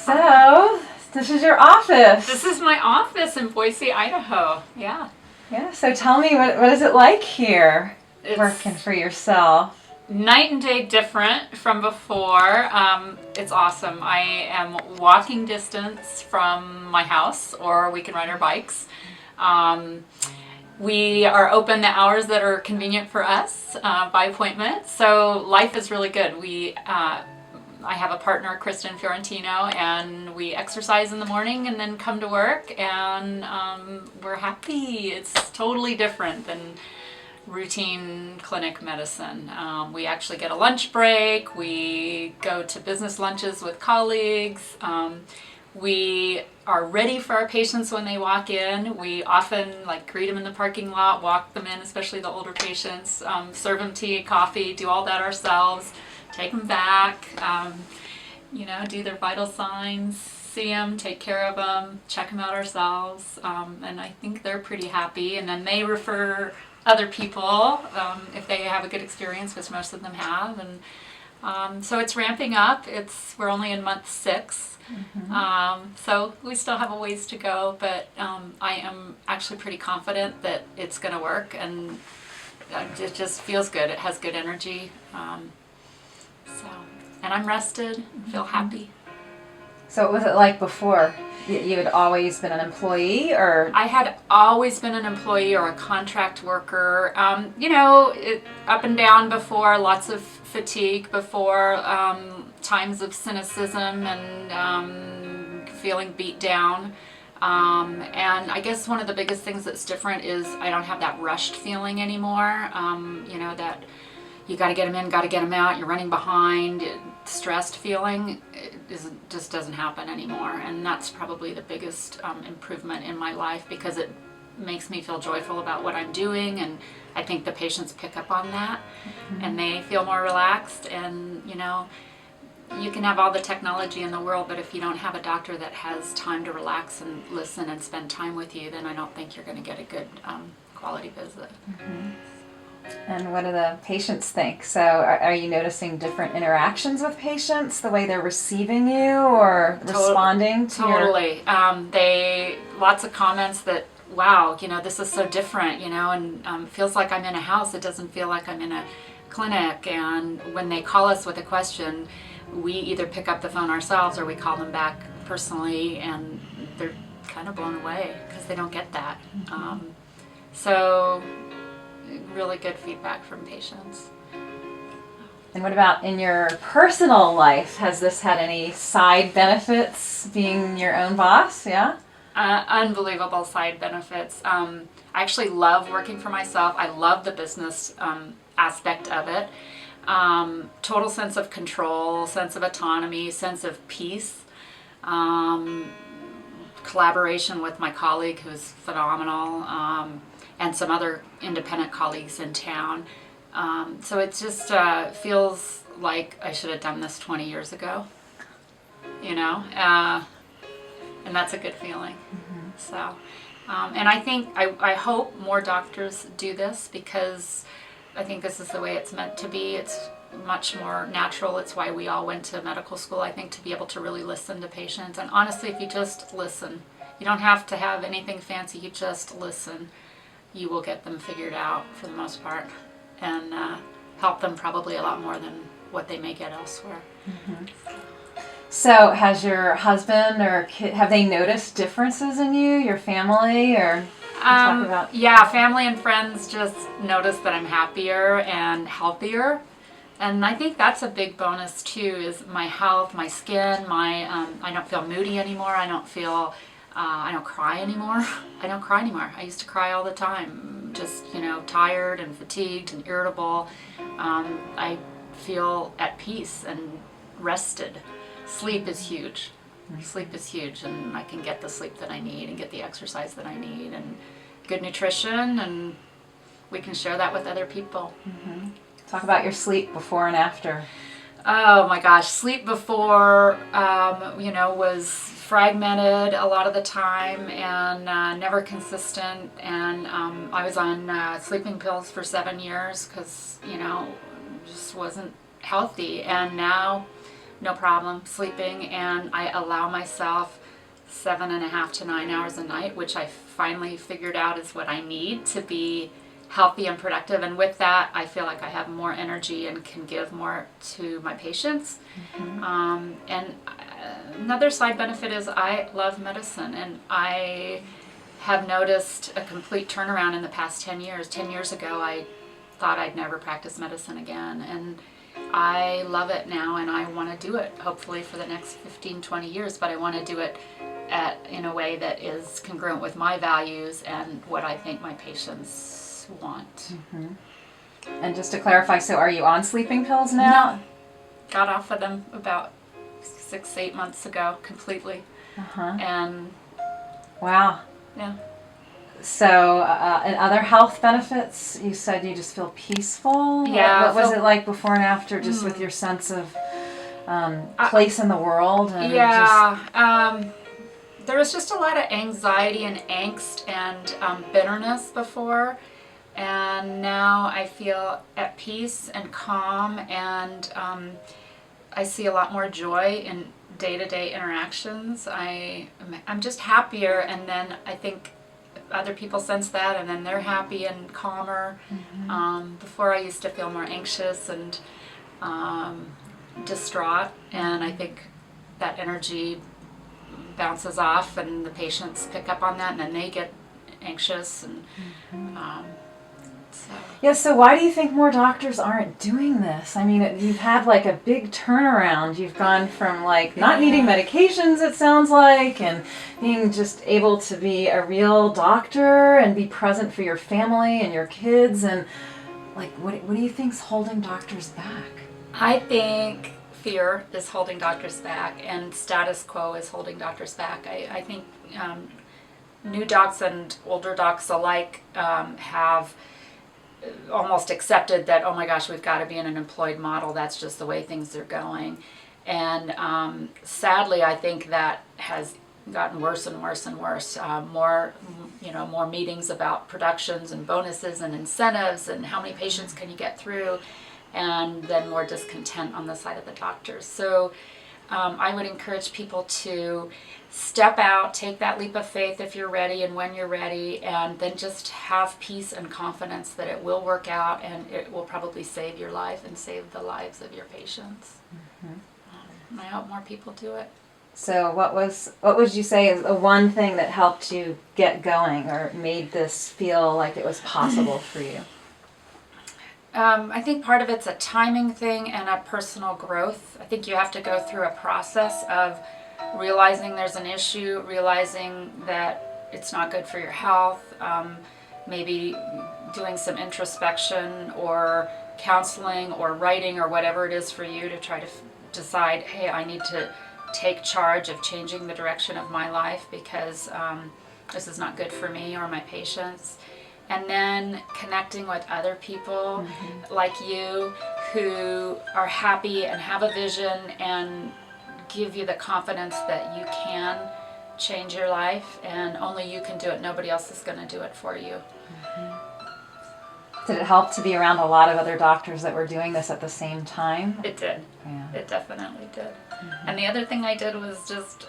So, this is your office. This is my office in Boise, Idaho. Yeah. Yeah, so tell me, what is it like here, working for yourself? Night and day different from before. It's awesome. I am walking distance from my house, or we can ride our bikes. We are open the hours that are convenient for us by appointment, so life is really good. I have a partner, Kristen Fiorentino, and we exercise in the morning and then come to work, and we're happy. It's totally different than routine clinic medicine. We actually get a lunch break. We go to business lunches with colleagues. We are ready for our patients when they walk in. We often greet them in the parking lot, walk them in, especially the older patients, serve them tea, coffee, do all that ourselves, take them back, do their vital signs, see them, take care of them, check them out ourselves, and I think they're pretty happy. And then they refer other people if they have a good experience, which most of them have. And so it's ramping up. We're only in month 6. So we still have a ways to go, but I am actually pretty confident that it's going to work, and it just feels good. It has good energy. And I'm rested and feel happy. So what was it like before? You had always been an employee, or? I had always been an employee or a contract worker. Up and down before, lots of fatigue before, times of cynicism and feeling beat down. And I guess one of the biggest things that's different is I don't have that rushed feeling anymore. That you got to get them in, got to get them out, you're running behind, stressed feeling just doesn't happen anymore. And that's probably the biggest improvement in my life, because it makes me feel joyful about what I'm doing, and I think the patients pick up on that, and they feel more relaxed. And you can have all the technology in the world, but if you don't have a doctor that has time to relax and listen and spend time with you, then I don't think you're going to get a good quality visit. And what do the patients think? So are you noticing different interactions with patients, the way they're receiving you or responding to Totally. Lots of comments that, wow, this is so different, and it feels like I'm in a house. It doesn't feel like I'm in a clinic. And when they call us with a question, we either pick up the phone ourselves or we call them back personally, and they're kind of blown away because they don't get that. So really good feedback from patients. And what about in your personal life? Has this had any side benefits, being your own boss? Yeah? Unbelievable side benefits. I actually love working for myself. I love the business aspect of it. Total sense of control, sense of autonomy, sense of peace. Collaboration with my colleague, who's phenomenal, and some other independent colleagues in town. So it just feels like I should have done this 20 years ago, and that's a good feeling. So, and I hope more doctors do this, because I think this is the way it's meant to be. It's much more natural. It's why we all went to medical school, I think, to be able to really listen to patients. And honestly, if you just listen, you don't have to have anything fancy, you just listen, you will get them figured out for the most part, and help them probably a lot more than what they may get elsewhere. So has your husband or kid, have they noticed differences in you, your family, or talk about? Yeah, family and friends just notice that I'm happier and healthier. And I think that's a big bonus too, is my health, my skin, I don't feel moody anymore. I don't cry anymore. I used to cry all the time, just, tired and fatigued and irritable. I feel at peace and rested. Sleep is huge. And I can get the sleep that I need and get the exercise that I need and good nutrition, and we can share that with other people. Talk about your sleep before and after. Oh my gosh, sleep before, was fragmented a lot of the time, and never consistent. And I was on sleeping pills for 7 years because, just wasn't healthy. And now no problem sleeping, and I allow myself 7.5 to 9 hours a night, which I finally figured out is what I need to be healthy and productive. And with that, I feel like I have more energy and can give more to my patients. And another side benefit is I love medicine, and I have noticed a complete turnaround in the past 10 years. 10 years ago, I thought I'd never practice medicine again, and I love it now, and I want to do it hopefully for the next 15, 20 years, but I want to do it in a way that is congruent with my values and what I think my patients want. And just to clarify, so are you on sleeping pills now? No. Got off of them about 6-8 months ago completely. And Wow. yeah. So, and other health benefits, you said you just feel peaceful? Yeah. What was it like before and after, just with your sense of place in the world? And there was just a lot of anxiety and angst and bitterness before. And now I feel at peace and calm, and I see a lot more joy in day-to-day interactions. I'm just happier, and then I think other people sense that, and then they're happy and calmer. Before I used to feel more anxious and distraught, and I think that energy bounces off, and the patients pick up on that, and then they get anxious, and so. Yeah, so why do you think more doctors aren't doing this? I mean, you've had like a big turnaround. You've gone from like not needing medications, it sounds like, and being just able to be a real doctor and be present for your family and your kids. And like, what do you think's holding doctors back? I think fear is holding doctors back, and status quo is holding doctors back. I think new docs and older docs alike have almost accepted that, oh my gosh, we've got to be in an employed model. That's just the way things are going. And sadly, I think that has gotten worse and worse and worse. More meetings about productions and bonuses and incentives and how many patients can you get through, and then more discontent on the side of the doctors. So I would encourage people to step out, take that leap of faith if you're ready and when you're ready, and then just have peace and confidence that it will work out, and it will probably save your life and save the lives of your patients. And I hope more people do it. So what would you say is the one thing that helped you get going or made this feel like it was possible for you? I think part of it's a timing thing and a personal growth. I think you have to go through a process of realizing there's an issue, realizing that it's not good for your health, maybe doing some introspection or counseling or writing or whatever it is for you to try to decide, hey, I need to take charge of changing the direction of my life because this is not good for me or my patients. And then connecting with other people like you who are happy and have a vision and give you the confidence that you can change your life, and only you can do it. Nobody else is going to do it for you. Did it help to be around a lot of other doctors that were doing this at the same time? It did. Yeah. It definitely did. And the other thing I did was just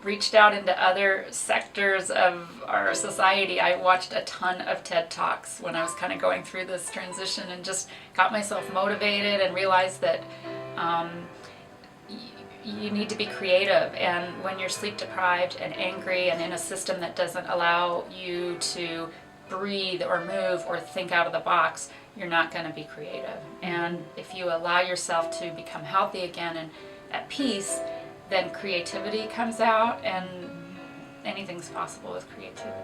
reached out into other sectors of our society. I watched a ton of TED Talks when I was kind of going through this transition, and just got myself motivated and realized that you need to be creative, and when you're sleep deprived and angry and in a system that doesn't allow you to breathe or move or think out of the box, you're not going to be creative. And if you allow yourself to become healthy again and at peace, then creativity comes out, and anything's possible with creativity.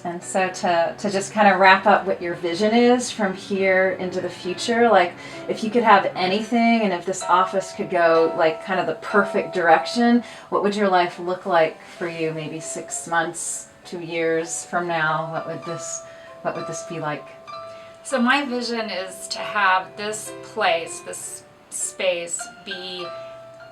And so to just kind of wrap up what your vision is from here into the future, like if you could have anything and if this office could go like kind of the perfect direction, what would your life look like for you maybe 6 months, 2 years from now? What would this be like? So my vision is to have this place, this space, be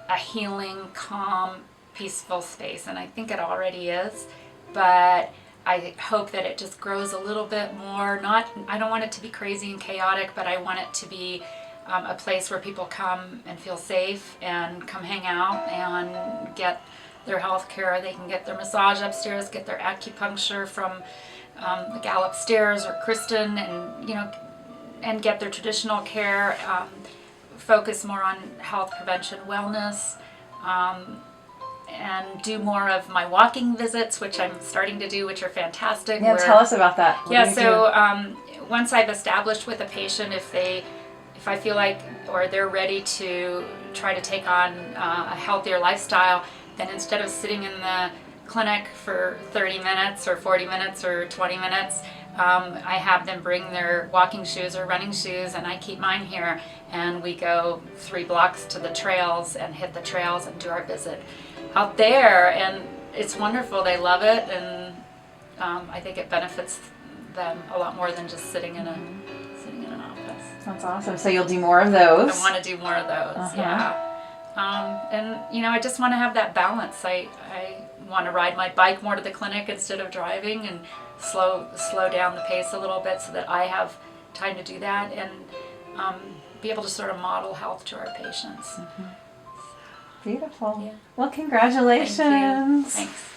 a healing, calm, peaceful space. And I think it already is, but I hope that it just grows a little bit more. I don't want it to be crazy and chaotic, but I want it to be a place where people come and feel safe and come hang out and get their health care. They can get their massage upstairs, get their acupuncture from the gal upstairs or Kristen, and and get their traditional care. Focus more on health prevention, wellness, and do more of my walking visits, which I'm starting to do, which are fantastic. Yeah, tell us about that. What do you so once I've established with a patient, if I feel like, or they're ready to try to take on a healthier lifestyle, then instead of sitting in the clinic for 30 minutes or 40 minutes or 20 minutes, I have them bring their walking shoes or running shoes, and I keep mine here, and we go 3 blocks to the trails and hit the trails and do our visit out there, and it's wonderful. They love it, and I think it benefits them a lot more than just sitting in an office. That's awesome. So you'll do more of those. I want to do more of those. Yeah. And I just want to have that balance. I want to ride my bike more to the clinic instead of driving, and slow down the pace a little bit so that I have time to do that, and be able to sort of model health to our patients. Beautiful. Yeah. Well, congratulations. Thank you. Thanks.